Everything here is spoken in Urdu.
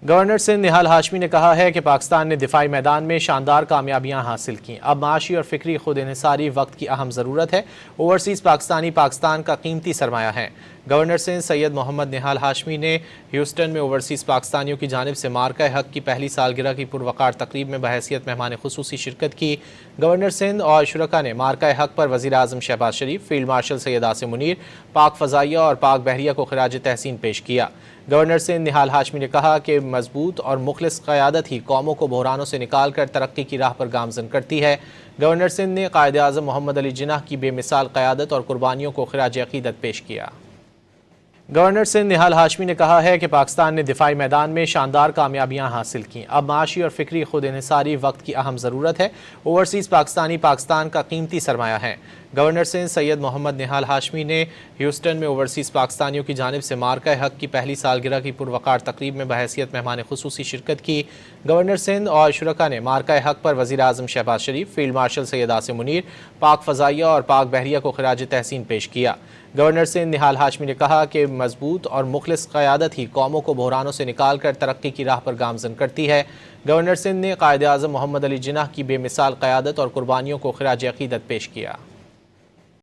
گورنر سندھ نہال ہاشمی نے کہا ہے کہ پاکستان نے دفاعی میدان میں شاندار کامیابیاں حاصل کیں۔ اب معاشی اور فکری خود انحصاری وقت کی اہم ضرورت ہے۔ اوورسیز پاکستانی پاکستان کا قیمتی سرمایہ ہیں۔ گورنر سندھ سید محمد نہال ہاشمی نے ہیوسٹن میں اوورسیز پاکستانیوں کی جانب سے مارکہ حق کی پہلی سالگرہ کی پروقار تقریب میں بحیثیت مہمان خصوصی شرکت کی۔ گورنر سندھ اور شرکاء نے مارکہ حق پر وزیر اعظم شہباز شریف، فیلڈ مارشل سید عاصم منیر، پاک فضائیہ اور پاک بحریہ کو خراج تحسین پیش کیا۔ گورنر سندھ نہال ہاشمی نے کہا کہ مضبوط اور مخلص قیادت ہی قوموں کو بحرانوں سے نکال کر ترقی کی راہ پر گامزن کرتی ہے۔ گورنر سندھ نے قائد اعظم محمد علی جناح کی بے مثال قیادت اور قربانیوں کو خراج عقیدت پیش کیا۔ گورنر سندھ نہال ہاشمی نے کہا ہے کہ پاکستان نے دفاعی میدان میں شاندار کامیابیاں حاصل کیں۔ اب معاشی اور فکری خود انحصاری وقت کی اہم ضرورت ہے۔ اوورسیز پاکستانی پاکستان کا قیمتی سرمایہ ہیں۔ گورنر سندھ سید محمد نہال ہاشمی نے ہیوسٹن میں اوورسیز پاکستانیوں کی جانب سے مارکہ حق کی پہلی سالگرہ کی پروقار تقریب میں بحیثیت مہمان خصوصی شرکت کی۔ گورنر سندھ اور شرکاء نے مارکہ حق پر وزیر اعظم شہباز شریف، فیلڈ مارشل سید عاصم منیر، پاک فضائیہ اور پاک بحریہ کو خراج تحسین پیش کیا۔ گورنر سندھ نہال ہاشمی نے کہا کہ مضبوط اور مخلص قیادت ہی قوموں کو بحرانوں سے نکال کر ترقی کی راہ پر گامزن کرتی ہے۔ گورنر سندھ نے قائد اعظم محمد علی جناح کی بے مثال قیادت اور قربانیوں کو خراج عقیدت پیش کیا۔